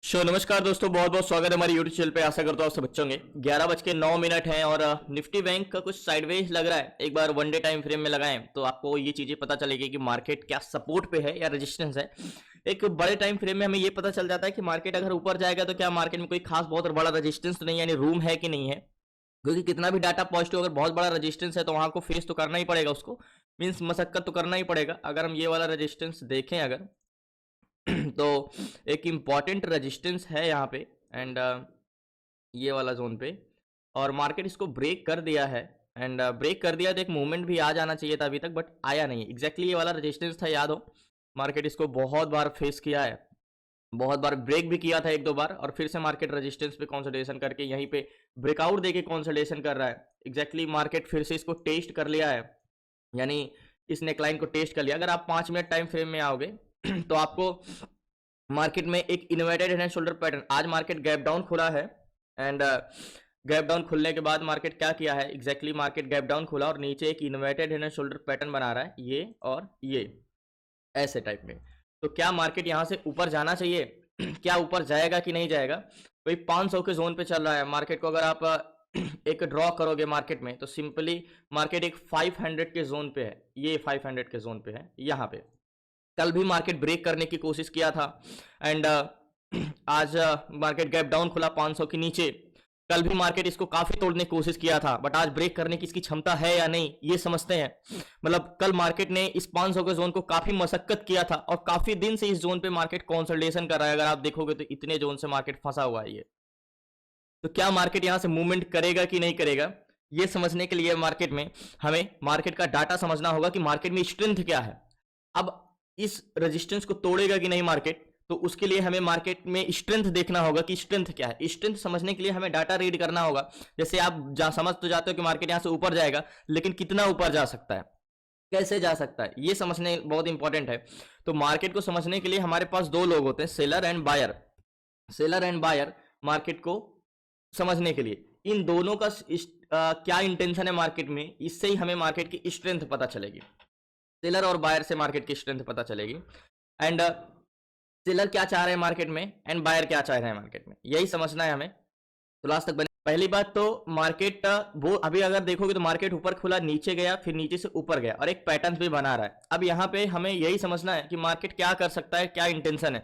नमस्कार दोस्तों, बहुत बहुत स्वागत है हमारे यूट्यूब चैनल पे। आशा करता हूँ आप सब अच्छे होंगे। 11:09 हैं और निफ्टी बैंक का कुछ साइडवेज लग रहा है। एक बार वन डे टाइम फ्रेम में लगाएं तो आपको ये चीजें पता चलेगी कि मार्केट क्या सपोर्ट पे है या रेजिस्टेंस है। एक बड़े टाइम फ्रेम में हमें ये पता चल जाता है कि मार्केट अगर ऊपर जाएगा तो क्या मार्केट में कोई खास बहुत बड़ा रेजिस्टेंस तो नहीं, यानी रूम है कि नहीं है। क्योंकि कितना भी डाटा पॉजिटिव, अगर बहुत बड़ा रेजिस्टेंस है तो वहां को फेस तो करना ही पड़ेगा, उसको मीन्स मशक्कत तो करना ही पड़ेगा। अगर हम ये वाला रेजिस्टेंस देखें अगर तो एक इम्पॉर्टेंट रेजिस्टेंस है यहाँ पे एंड ये वाला जोन पे, और मार्केट इसको ब्रेक कर दिया है। एंड ब्रेक कर दिया तो एक मूवमेंट भी आ जाना चाहिए था अभी तक, बट आया नहीं। एग्जैक्टली ये वाला रेजिस्टेंस था, याद हो। मार्केट इसको बहुत बार फेस किया है, बहुत बार ब्रेक भी किया था एक दो बार, और फिर से मार्केट रेजिस्टेंस पे कंसोलिडेशन करके यहीं पे ब्रेकआउट देके कंसोलिडेशन कर रहा है। एग्जैक्टली मार्केट फिर से इसको टेस्ट कर लिया है, यानी इस नेकलाइन को टेस्ट कर लिया। अगर आप 5 मिनट टाइम फ्रेम में आओगे तो आपको मार्केट में एक inverted head and shoulder pattern, आज मार्केट गैप डाउन खुला है एंड गैप डाउन खुलने के बाद मार्केट क्या किया है, एग्जैक्टली मार्केट गैप डाउन खुला और नीचे एक inverted head and shoulder pattern बना रहा है, ये और ये ऐसे टाइप में। तो क्या मार्केट यहाँ से ऊपर जाना चाहिए क्या ऊपर जाएगा कि नहीं जाएगा। वही 500 के जोन पे चल रहा है मार्केट को। अगर आप एक ड्रॉ करोगे मार्केट में तो सिंपली मार्केट एक 500 के जोन पे है, ये 500 के जोन पे है यहाँ पे। कल भी मार्केट ब्रेक करने की कोशिश किया था एंड आज मार्केट गैप डाउन खुला 500 के नीचे। कल भी मार्केट इसको काफी तोड़ने की कोशिश किया था, बट आज ब्रेक करने की इसकी क्षमता है या नहीं ये समझते हैं। मतलब कल मार्केट ने इस 500 के जोन को काफी मशक्कत किया था और काफी दिन से इस जोन पे मार्केट कंसोलिडेशन कर रहा है। अगर आप देखोगे तो इतने जोन से मार्केट फंसा हुआ है ये। तो क्या मार्केट यहां से मूवमेंट करेगा कि नहीं करेगा, ये समझने के लिए मार्केट में हमें मार्केट का डाटा समझना होगा कि मार्केट में स्ट्रेंथ क्या है। अब इस रेजिस्टेंस को तोड़ेगा कि नहीं मार्केट, तो उसके लिए हमें मार्केट में स्ट्रेंथ देखना होगा कि स्ट्रेंथ क्या है। स्ट्रेंथ समझने के लिए हमें डाटा रीड करना होगा। जैसे आप समझ तो जाते हो कि मार्केट यहां से ऊपर जाएगा, लेकिन कितना ऊपर जा सकता है, कैसे जा सकता है, ये समझने बहुत इंपॉर्टेंट है। तो मार्केट को समझने के लिए हमारे पास दो लोग होते हैं, seller and buyer. Seller and buyer market को समझने के लिए इन दोनों का क्या इंटेंशन है मार्केट में, इससे ही हमें मार्केट की स्ट्रेंथ पता चलेगी। सेलर और बायर से मार्केट की स्ट्रेंथ पता चलेगी एंड सेलर क्या चाह रहे हैं मार्केट में एंड बायर क्या चाह रहे हैं मार्केट में, यही समझना है हमें। तो लास्ट तक बने। पहली बात तो मार्केट वो अभी अगर देखोगे तो मार्केट ऊपर खुला, नीचे गया, फिर नीचे से ऊपर गया और एक पैटर्न भी बना रहा है। अब यहाँ पे हमें यही समझना है कि मार्केट क्या कर सकता है, क्या इंटेंशन है।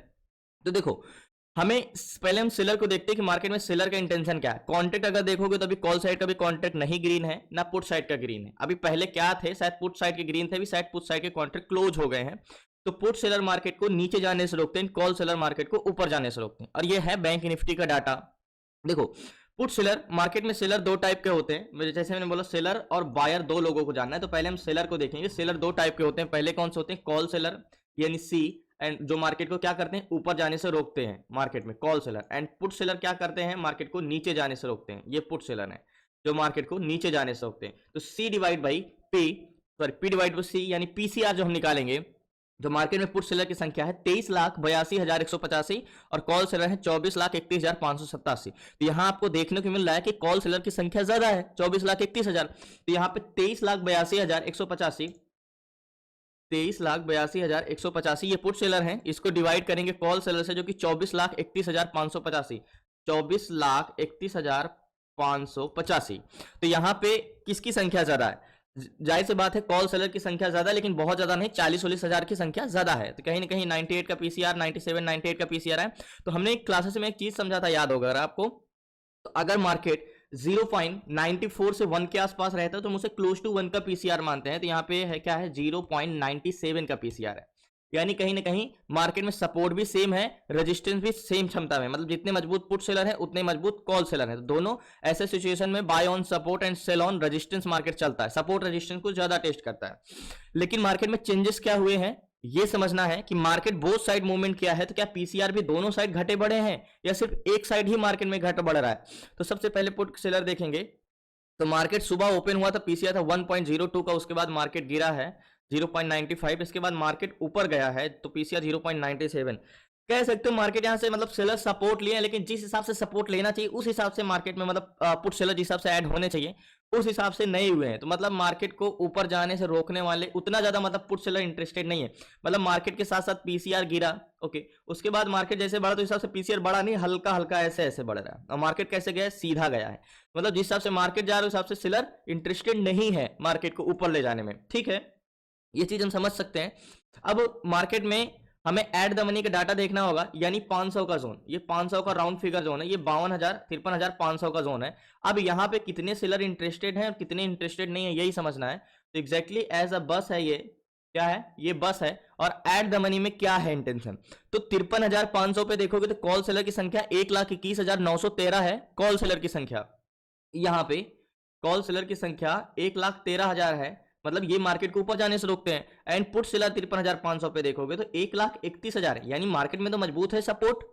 तो देखो, हमें पहले हम सेलर को देखते हैं कि मार्केट में सेलर का इंटेंशन क्या है। कॉन्ट्रैक्ट अगर देखोगे तो अभी कॉल साइड का भी कॉन्ट्रैक्ट नहीं ग्रीन है, ना पुट साइड का ग्रीन है। अभी पहले क्या थे, शायद पुट साइड के ग्रीन थे, अभी शायद पुट साइड के कॉन्ट्रैक्ट क्लोज हो गए हैं। तो पुट सेलर मार्केट को नीचे जाने से रोकते हैं, कॉल सेलर मार्केट को ऊपर जाने से रोकते हैं। और ये है बैंक निफ्टी का डाटा। देखो, पुट सेलर मार्केट में सेलर दो टाइप के होते हैं, जैसे मैंने बोला सेलर और बायर दो लोगों को जानना है। तो पहले हम सेलर को देखेंगे। सेलर दो टाइप के होते हैं। पहले कौन से होते हैं, कॉल सेलर यानी सी, एंड जो मार्केट को क्या करते हैं, ऊपर जाने से रोकते हैं मार्केट में, call seller. And put seller क्या करते हैं, मार्केट को नीचे जाने से रोकते हैं, ये पुट सेलर है जो मार्केट को नीचे जाने से रोकते हैं। तो C divide by P, sorry P divide by C, यानी पीसीआर जो हम निकालेंगे, जो मार्केट में पुट सेलर की संख्या है 23,82,185 और कॉल सेलर है 24,31,587। तो यहां आपको देखने को मिल रहा है कि कॉल सेलर की संख्या ज्यादा है, 24,31,000। तो यहाँ पे 23,82,185, 23,82,185 ये पुट सेलर हैं। इसको डिवाइड करेंगे कॉल सेलर से जो कि 24,31,585, 24,31,585। तो यहाँ पे किसकी संख्या ज्यादा है, जाहिर सी बात है कॉल सेलर की संख्या ज्यादा, लेकिन बहुत ज्यादा नहीं, 40-40 हजार की संख्या ज्यादा है। तो कहीं ना कहीं 98 का पीसीआर, 97, 98 का पीसीआर है। तो हमने एक क्लासेस में एक चीज समझा था, याद होगा अगर आपको। तो अगर मार्केट 0.94 से 1 के आसपास रहता है तो हम उसे क्लोज टू 1 का पीसीआर मानते हैं। तो यहाँ पे है क्या है, 0.97 का पीसीआर है। यानी कहीं ना कहीं मार्केट में सपोर्ट भी सेम है, रेजिस्टेंस भी सेम क्षमता में, मतलब जितने मजबूत पुट सेलर है उतने मजबूत कॉल सेलर है। तो दोनों ऐसे सिचुएशन में buy on support and sell on resistance market चलता है। सपोर्ट रेजिस्टेंस को ज्यादा टेस्ट करता है। लेकिन मार्केट में चेंजेस क्या हुए हैं ये समझना है कि मार्केट बोथ साइड मूवमेंट किया है। तो क्या पीसीआर भी दोनों साइड घटे बढ़े हैं या सिर्फ एक साइड ही मार्केट में घट बढ़ रहा है। तो सबसे पहले पुट सेलर देखेंगे। तो मार्केट सुबह ओपन हुआ था, पीसीआर था 1.02 का, उसके बाद मार्केट गिरा है 0.95, इसके बाद मार्केट ऊपर गया है तो पीसीआर 0.97। कह सकते हो मार्केट यहां से मतलब सेलर सपोर्ट लिए, लेकिन जिस हिसाब से सपोर्ट लेना चाहिए उस हिसाब से मार्केट में मतलब पुट सेलर जिस हिसाब से ऐड होने चाहिए उस हिसाब से नहीं हुए हैं। तो मतलब मार्केट को ऊपर जाने से रोकने वाले उतना ज्यादा मतलब पुट सेलर इंटरेस्टेड नहीं है। मतलब मार्केट के साथ साथ पीसीआर गिरा, ओके, उसके बाद मार्केट जैसे बढ़ा तो हिसाब से पीसीआर बढ़ा नहीं, हल्का हल्का ऐसे ऐसे बढ़ रहा है। और मार्केट कैसे गया है, सीधा गया है। मतलब जिस हिसाब से मार्केट जा रहा है उस हिसाब से सेलर इंटरेस्टेड नहीं है मार्केट को ऊपर ले जाने में, ठीक है, ये चीज हम समझ सकते हैं। अब मार्केट में हमें एड द मनी का डाटा देखना होगा, यानी 500 का जोन, ये 500 का राउंड फिगर जोन है, ये 52,53,500 का जोन है। अब यहाँ पे कितने सेलर इंटरेस्टेड हैं और कितने इंटरेस्टेड नहीं है, यही समझना है। तो एग्जैक्टली एज अ बस है, ये क्या है, ये बस है। और एड द मनी में क्या है इंटेंशन, तो 53,500 पे देखोगे तो कॉल सेलर की संख्या 1,21,913 है। कॉल सेलर की संख्या यहाँ पे, कॉल सेलर की संख्या 1,13,000 है। मतलब ये मार्केट को ऊपर जाने से रोकते हैं। एंड पुट सेलर 53,500 पे देखोगे तो 1,31,000 है। यानी मार्केट में तो मजबूत है सपोर्ट,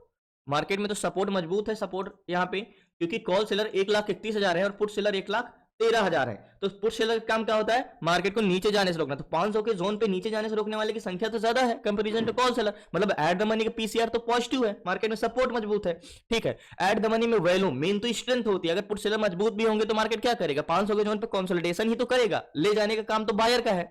मार्केट में तो सपोर्ट मजबूत है, सपोर्ट यहाँ पे, क्योंकि कॉल सेलर 1,31,000 है और पुट सेलर 1,13,000 है। तो पुट सेलर का काम क्या होता है, मार्केट को नीचे जाने से रोकना। तो 500 के जोन पे नीचे जाने से रोकने वाले की संख्या तो ज्यादा है कंपेरिजन टू कॉल सेलर। मतलब एट द मनी का पीसीआर तो पॉजिटिव है, मार्केट में सपोर्ट मजबूत है, ठीक है। एट द मनी में वैल्यू मेन तो स्ट्रेंथ होती है। अगर पुट सेलर मजबूत भी होंगे तो मार्केट क्या करेगा, 500 के जोन पे कंसोलिडेशन ही तो करेगा, ले जाने का काम तो बायर का है।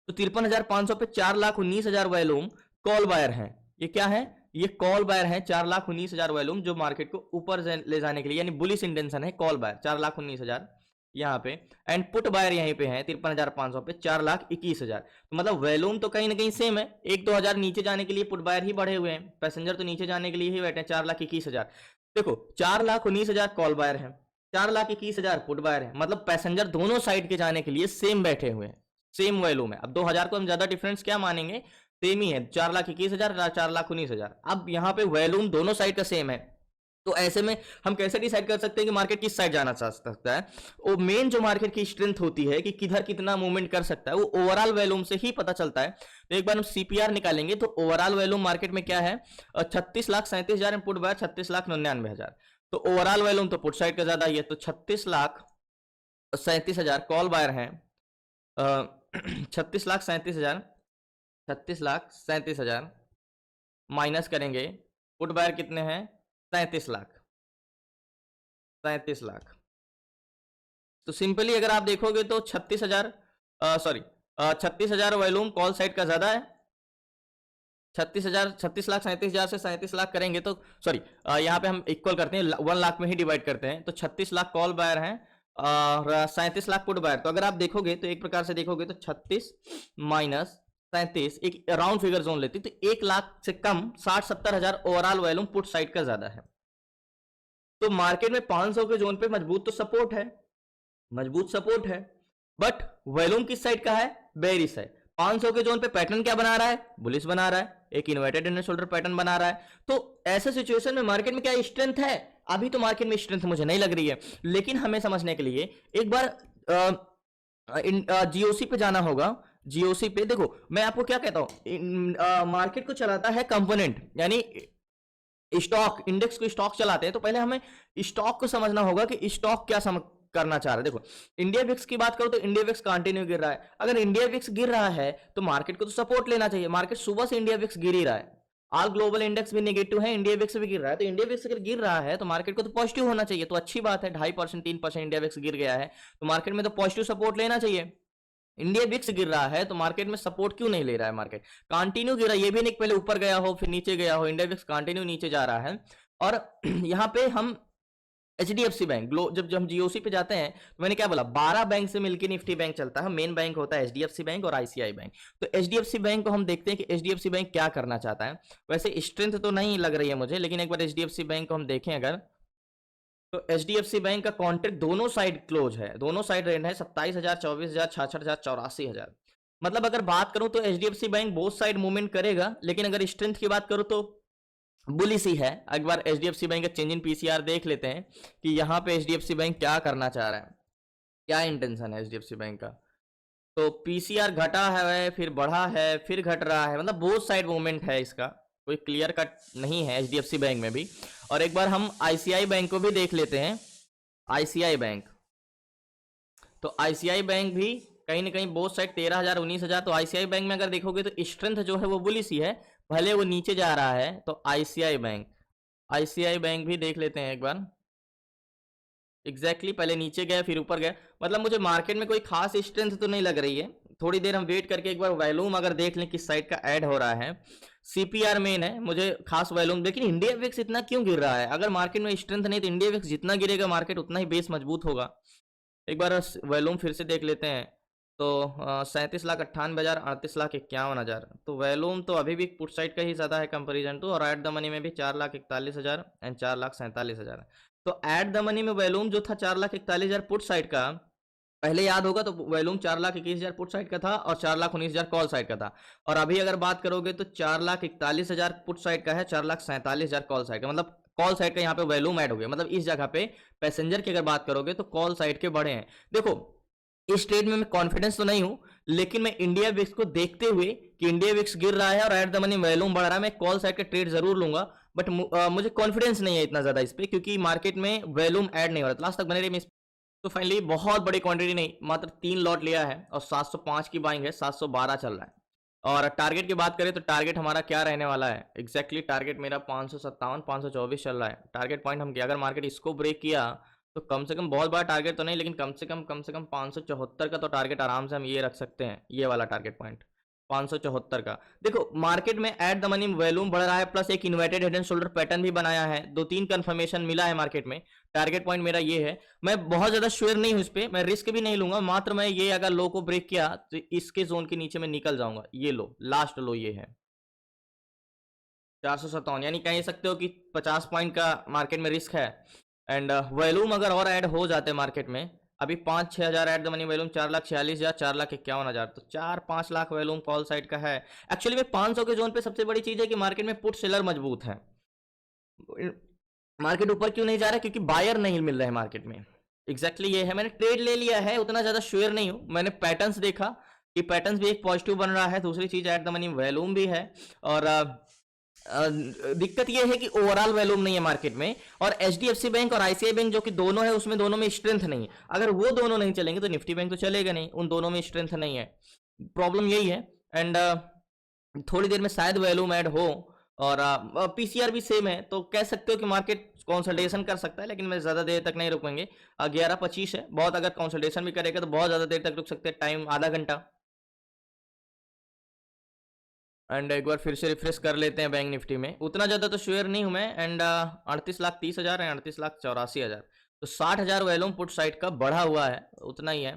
तो 53,500 पे 4,19,000 वैल्यूम कॉल बायर है। ये क्या है, ये कॉल बायर है 4,19,000 वैल्यूम, जो मार्केट को ऊपर ले जाने के लिए, यानी बुलिश इंटेंशन है कॉल बायर 4,19,000 यहाँ पे। एंड पुट बायर यहीं पे है 53,500 पे 4,21,000। तो मतलब वैल्यूम तो कहीं ना कहीं सेम है, 1-2 हजार नीचे जाने के लिए पुट बायर ही बढ़े हुए हैं, पैसेंजर तो नीचे जाने के लिए ही बैठे हैं 4,21,000। देखो 4,19,000 कॉल बायर है, 4,21,000 पुट बायर है। मतलब पैसेंजर दोनों साइड के जाने के लिए सेम बैठे हुए हैं, सेम वैल्यूम है। अब 2,000 को हम ज्यादा डिफरेंस क्या मानेंगे, सेम ही है, 4,21,000 4,19,000। अब यहाँ पे वैल्यूम दोनों साइड का सेम है। तो ऐसे में हम कैसे डिसाइड कर सकते हैं कि मार्केट किस साइड जाना चाह सकता है। वो मेन जो मार्केट की स्ट्रेंथ होती है कि किधर कितना मूवमेंट कर सकता है, वो ओवरऑल वैल्यूम से ही पता चलता है। तो एक बार हम सीपीआर निकालेंगे तो ओवरऑल वैल्यूम मार्केट में क्या है, 36,37,000 पुट बाय 36,99,000। तो ओवरऑल वैल्यूम तो पुट साइड का ज्यादा ही है, तो 36,37,000 कॉल बायर है। 36,37,000, 36,37,000 माइनस करेंगे, पुट बायर कितने हैं, 37 लाख, 37 लाख। तो सिंपली अगर आप देखोगे तो 36,000 सॉरी 36,000 वॉल्यूम कॉल साइड का ज्यादा है। 36,000, 36,37,000 से 37 लाख करेंगे तो सॉरी यहाँ पे हम इक्वल करते हैं, 1 लाख में ही डिवाइड करते हैं। तो 36 लाख कॉल बायर हैं और 37 लाख पुट बायर। तो अगर आप देखोगे तो एक प्रकार से देखोगे तो 36 माइनस 37 एक राउंड फिगर जोन लेती तो 1 लाख से कम 60-70 हजार ओवरऑल वॉल्यूम पुट साइड का ज्यादा है। तो मार्केट में 500 के जोन पे मजबूत तो सपोर्ट है, मजबूत सपोर्ट है, बट वॉल्यूम किस साइड का है, बेरिश है। 500 के जोन पे पैटर्न क्या बना रहा है, बुलिश बना रहा है, एक इन्वर्टेड एंड शोल्डर पैटर्न बना रहा है। तो ऐसे सिचुएशन में मार्केट में क्या स्ट्रेंथ है, अभी तो मार्केट में स्ट्रेंथ मुझे नहीं लग रही है। लेकिन हमें समझने के लिए एक बार जीओसी पे जाना होगा। जीओसी पे देखो मैं आपको क्या कहता हूं, मार्केट को चलाता है कंपोनेंट, यानी स्टॉक, इंडेक्स को स्टॉक चलाते हैं। तो पहले हमें स्टॉक को समझना होगा कि स्टॉक क्या करना चाह रहा है। देखो इंडिया विक्स की बात करो तो इंडिया विक्स कंटिन्यू गिर रहा है। अगर इंडिया विक्स गिर रहा है तो मार्केट को तो सपोर्ट लेना चाहिए। मार्केट सुबह से इंडिया विक्स गिर ही रहा है, ऑल ग्लोबल इंडेक्स भी नेगेटिव है, इंडिया विक्स भी गिर रहा है। तो इंडिया विक्स अगर गिर रहा है तो मार्केट को तो पॉजिटिव होना चाहिए। तो अच्छी बात है, 2.5% 3% इंडिया विक्स गिर गया है तो मार्केट में तो पॉजिटिव सपोर्ट लेना चाहिए। इंडिया विक्स गिर रहा है तो मार्केट में सपोर्ट क्यों नहीं ले रहा है, मार्केट कंटिन्यू गिर रहा है। ये भी नहीं पहले ऊपर गया हो फिर नीचे गया हो, इंडिया विक्स कंटिन्यू नीचे जा रहा है। और यहाँ पे हम एचडीएफसी बैंक जब हम जीओसी पे जाते हैं तो मैंने क्या बोला, 12 बैंक से मिलकर निफ्टी बैंक चलता है। मेन बैंक होता है एचडीएफसी बैंक और आईसीआई बैंक। तो एचडीएफसी बैंक को हम देखते हैं कि एचडीएफसी बैंक क्या करना चाहता है। वैसे स्ट्रेंथ तो नहीं लग रही है मुझे, लेकिन एक बार एचडीएफसी बैंक को हम देखें अगर, तो एचडीएफसी बैंक का कॉन्ट्रैक्ट दोनों साइड क्लोज है, दोनों साइड रेंज है 27,000, 24,000, 66,000, 84,000। मतलब अगर बात करूं तो HDFC bank both side movement करेगा, लेकिन अगर स्ट्रेंथ की बात करूं तो बुलिश ही है। एक बार एचडीएफसी बैंक का चेंज इन पीसीआर देख लेते हैं कि यहाँ पे एचडीएफसी बैंक क्या करना चाह रहा है, क्या इंटेंशन है एचडीएफसी बैंक का। तो पीसीआर घटा है, फिर बढ़ा है, फिर घट रहा है, मतलब बोथ साइड मूवमेंट है इसका, कोई क्लियर कट नहीं है एचडीएफसी बैंक में भी। और एक बार हम आईसीआई बैंक को भी देख लेते हैं। आईसीआई बैंक, तो आईसीआई बैंक भी कहीं ना कहीं बोथ साइड 13,000 19,000। तो आईसीआई बैंक में अगर देखोगे तो स्ट्रेंथ जो है वो बुलिश ही है, भले वो नीचे जा रहा है। तो आईसीआई बैंक भी देख लेते हैं एक बार। एग्जैक्टली पहले नीचे गया फिर ऊपर गया, मतलब मुझे मार्केट में कोई खास स्ट्रेंथ तो नहीं लग रही है। थोड़ी देर हम वेट करके एक बार वॉल्यूम अगर देख लें किस साइड का ऐड हो रहा है। सीपीआर मेन है, मुझे खास वॉल्यूम, लेकिन इंडिया विक्स इतना क्यों गिर रहा है? अगर मार्केट में स्ट्रेंथ नहीं तो इंडिया विक्स जितना गिरेगा मार्केट उतना ही बेस मजबूत होगा। एक बार वॉल्यूम फिर से देख लेते हैं। तो 37,98,000, 38,51,000, तो वॉल्यूम तो अभी भी पुट साइड का ही ज़्यादा है कंपेरिजन टू, और एट द मनी में भी 4,41,000 एंड 4,47,000। तो एट द मनी में वॉल्यूम जो था 4,41,000 पुट साइड का, पहले याद होगा तो वॉल्यूम 4,21,000 पुट साइड का था और 4,19,000 कॉल साइड का था। और अभी अगर बात करोगे तो 4,41,000 पुट साइड का है, 4,47,000 कॉल साइड का, मतलब कॉल साइड का यहाँ पे वॉल्यूम ऐड हो गया। मतलब इस जगह पे पैसेंजर की अगर बात करोगे तो कॉल साइड के बड़े हैं। देखो इस ट्रेड में मैं कॉन्फिडेंस तो नहीं हूं, लेकिन मैं इंडिया विक्स को देखते हुए कि इंडिया विक्स गिर रहा है और एट द मनी वॉल्यूम बढ़ रहा है, मैं कॉल साइड का ट्रेड जरूर लूंगा। बट मुझे कॉन्फिडेंस नहीं है इतना ज्यादा इस पे, क्योंकि मार्केट में वॉल्यूम ऐड नहीं हो रहा। लास्ट तक बने रही। तो फाइनली बहुत बड़ी क्वांटिटी नहीं, मात्र 3 लॉट लिया है और 705 की बाइंग है, 712 चल रहा है। और टारगेट की बात करें तो टारगेट हमारा क्या रहने वाला है? एग्जैक्टली टारगेट मेरा 557, 524 चल रहा है। टारगेट पॉइंट हम किया, अगर मार्केट इसको ब्रेक किया तो कम से कम, बहुत बड़ा टारगेट तो नहीं लेकिन कम से कम 574 का तो टारगेट आराम से हम ये रख सकते हैं, ये वाला टारगेट पॉइंट 574 का। देखो मार्केट में एट द मनी वॉल्यूम बढ़ रहा है, प्लस एक inverted head and shoulder pattern भी बनाया है, 2-3 कंफर्मेशन मिला है मार्केट में। टारगेट पॉइंट मेरा ये है, मैं बहुत ज्यादा श्योर नहीं हूं इस पे, मैं रिस्क भी नहीं लूंगा, मात्र मैं ये अगर लो को ब्रेक किया तो इसके जोन के नीचे मैं निकल जाऊंगा। ये लो, लास्ट लो ये है 457, यानी कह सकते हो कि 50 पॉइंट का मार्केट में रिस्क है। एंड वॉल्यूम अगर और ऐड हो जाते हैं मार्केट में, अभी 5-6 हज़ार एट द मनी वॉल्यूम 4,46,000, 4,51,000, तो 4-5 लाख वॉल्यूम कॉल साइड का है। एक्चुअली में 500 के जोन पे सबसे बड़ी चीज है कि मार्केट में पुट सेलर मजबूत है। मार्केट ऊपर क्यों नहीं जा रहा है? क्योंकि बायर नहीं मिल रहे हैं मार्केट में। एग्जैक्टली ये है, मैंने ट्रेड ले लिया है, उतना ज्यादा श्योर नहीं हूं। मैंने पैटर्न्स देखा कि पैटर्न्स भी एक पॉजिटिव बन रहा है, दूसरी चीज एट द मनी वॉल्यूम भी है। और दिक्कत यह है कि ओवरऑल वॉल्यूम नहीं है मार्केट में, और एचडीएफसी बैंक और आईसीआई बैंक जो कि दोनों है उसमें दोनों में स्ट्रेंथ नहीं है। अगर वो दोनों नहीं चलेंगे तो निफ्टी बैंक तो चलेगा नहीं, उन दोनों में स्ट्रेंथ नहीं है। प्रॉब्लम यही है। एंड थोड़ी देर में शायद वॉल्यूम ऐड हो, और पीसीआर भी सेम है, तो कह सकते हो कि मार्केट कंसोलिडेशन कर सकता है, लेकिन मैं ज्यादा देर तक नहीं रुकेंगे। 11:25 है, बहुत अगर कंसोलिडेशन भी करेगा तो बहुत ज्यादा देर तक रुक सकते हैं, टाइम आधा घंटा। एंड एक बार फिर से रिफ्रेश कर लेते हैं बैंक निफ्टी में, उतना ज़्यादा तो श्योर नहीं हूं मैं। एंड 38,30,000 है, 38,84,000, तो 60,000 वॉल्यूम पुट साइड का बढ़ा हुआ है, उतना ही है।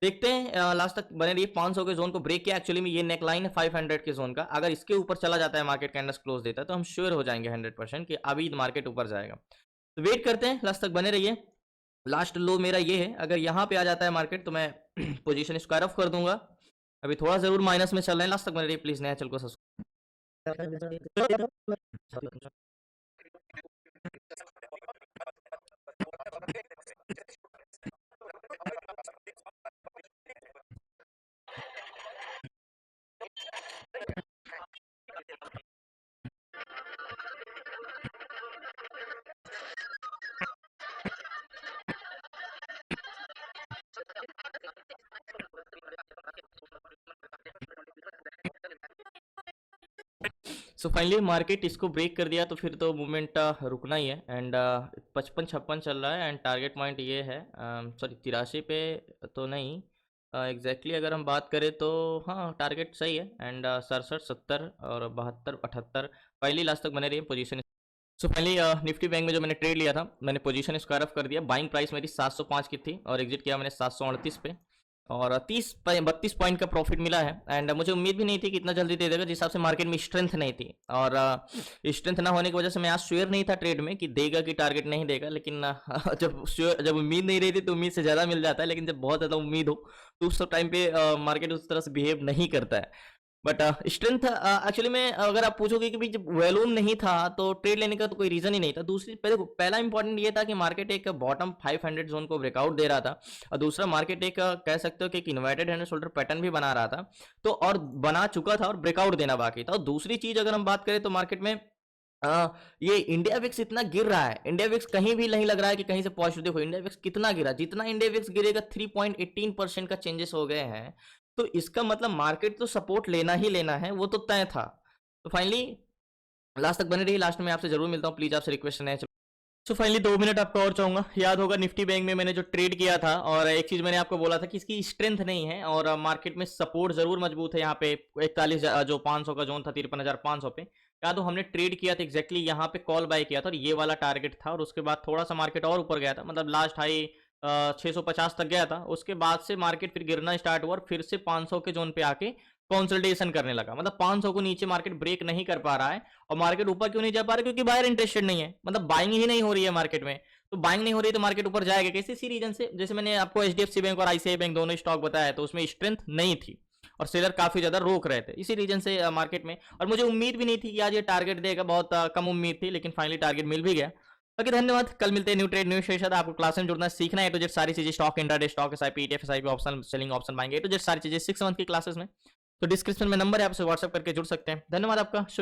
देखते हैं लास्ट तक बने रहिए। 500 के जोन को ब्रेक किया, एक्चुअली में ये नेक लाइन है 500 के जोन का, अगर इसके ऊपर चला जाता है मार्केट कैंडल्स क्लोज देता है तो हम श्योर हो जाएंगे 100% कि अभी मार्केट ऊपर जाएगा। तो वेट करते हैं, लास्ट तक बने रहिए। लास्ट लो मेरा ये है, अगर यहाँ पे आ जाता है मार्केट तो मैं पोजीशन स्क्वायर ऑफ कर दूंगा। अभी थोड़ा जरूर माइनस में चल रहे हैं, लास्ट तक बने रहिए प्लीज, नया चल को सो फाइनली मार्केट इसको ब्रेक कर दिया तो फिर तो मूवमेंट रुकना ही है। एंड 55-56 चल रहा है, एंड टारगेट पॉइंट ये है, सॉरी 83 पे तो नहीं, एग्जैक्टली अगर हम बात करें तो हाँ टारगेट सही है। एंड 67, 70 और 72, 78 फाइनली लास्ट तक बने रही position. So finally Nifty bank में जो मैंने ट्रेड लिया था, मैंने पोजीशन स्क्वायर ऑफ कर दिया। बाइंग प्राइस मेरी 705 की थी और एग्जिट किया मैंने 738 पे, और 32 पॉइंट का प्रॉफिट मिला है। एंड मुझे उम्मीद भी नहीं थी कि इतना जल्दी दे देगा, जिस हिसाब से मार्केट में स्ट्रेंथ नहीं थी, और स्ट्रेंथ ना होने की वजह से मैं आज श्योर नहीं था ट्रेड में कि देगा कि टारगेट नहीं देगा। लेकिन जब उम्मीद नहीं रहती तो उम्मीद से ज़्यादा मिल जाता है, लेकिन जब बहुत ज़्यादा उम्मीद हो तो उस टाइम पे मार्केट उस तरह से बिहेव नहीं करता है। बट स्ट्रेंथ एक्चुअली में अगर आप पूछोगे कि भाई जब वॉल्यूम नहीं था तो ट्रेड लेने का तो कोई रीजन ही नहीं था। दूसरी पहला इंपॉर्टेंट ये था कि मार्केट एक बॉटम 500 जोन को ब्रेकआउट दे रहा था, और दूसरा मार्केट एक कह सकते हो कि एक इन्वर्टेड हैंड शोल्डर पैटर्न भी बना रहा था, तो और बना चुका था और ब्रेकआउट देना बाकी था। और दूसरी चीज अगर हम बात करें तो मार्केट में ये इंडिया विक्स इतना गिर रहा है, इंडिया विक्स कहीं भी नहीं लग रहा है कि कहीं से पॉजिटिव। देखो इंडिया विक्स कितना गिरा, जितना इंडिया विक्स गिरेगा 3.18% का चेंजेस हो गए हैं, तो इसका मतलब मार्केट तो सपोर्ट लेना ही लेना है, वो तो तय था। तो फाइनली लास्ट तक बने रही, लास्ट में आपसे जरूर मिलता हूँ, प्लीज आपसे रिक्वेस्ट है सो फाइनली 2 मिनट आपको और चाहूंगा। याद होगा निफ्टी बैंक में मैंने जो ट्रेड किया था, और एक चीज मैंने आपको बोला था कि इसकी स्ट्रेंथ नहीं है और मार्केट में सपोर्ट जरूर मजबूत है। यहाँ पे 41 जो 500 का जोन था 53,500 पे, या तो हमने ट्रेड किया था एग्जैक्टली यहाँ पे, कॉल बाय किया था और ये वाला टारगेट था। और उसके बाद थोड़ा सा मार्केट और ऊपर गया था, मतलब लास्ट हाई 650 तक गया था। उसके बाद से मार्केट फिर गिरना स्टार्ट हुआ और फिर से 500 के जोन पे आके कंसोलिडेशन करने लगा। मतलब 500 को नीचे मार्केट ब्रेक नहीं कर पा रहा है। और मार्केट ऊपर क्यों नहीं जा पा रहा? क्योंकि बायर इंटरेस्टेड नहीं है, मतलब बाइंग ही नहीं हो रही है मार्केट में। तो बाइंग नहीं हो रही है तो मार्केट ऊपर जाएगा कैसे? इसी रीजन से, जैसे मैंने आपको एचडीएफसी बैंक और आईसीआई बैंक दोनों स्टॉक बताया, तो उसमें स्ट्रेंथ नहीं थी और सेलर काफी ज्यादा रोक रहे थे, इसी रीजन से मार्केट में। और मुझे उम्मीद भी नहीं थी कि आज ये टारगेट देगा, बहुत कम उम्मीद थी, लेकिन फाइनली टारगेट मिल भी गया। बाकी धन्यवाद, कल मिलते हैं न्यू ट्रेड न्यू सेशन। आपको क्लास में जुड़ना सीखना है तो जेड सारी चीजें, stock intraday, stock SIP, ETF, SIP, option selling, option buying, तो जेड सारी चीजें 6 मंथ की क्लासेस में। तो डिस्क्रिप्शन में नंबर है, आपसे व्हाट्सएप करके जुड़ सकते हैं। धन्यवाद आपका।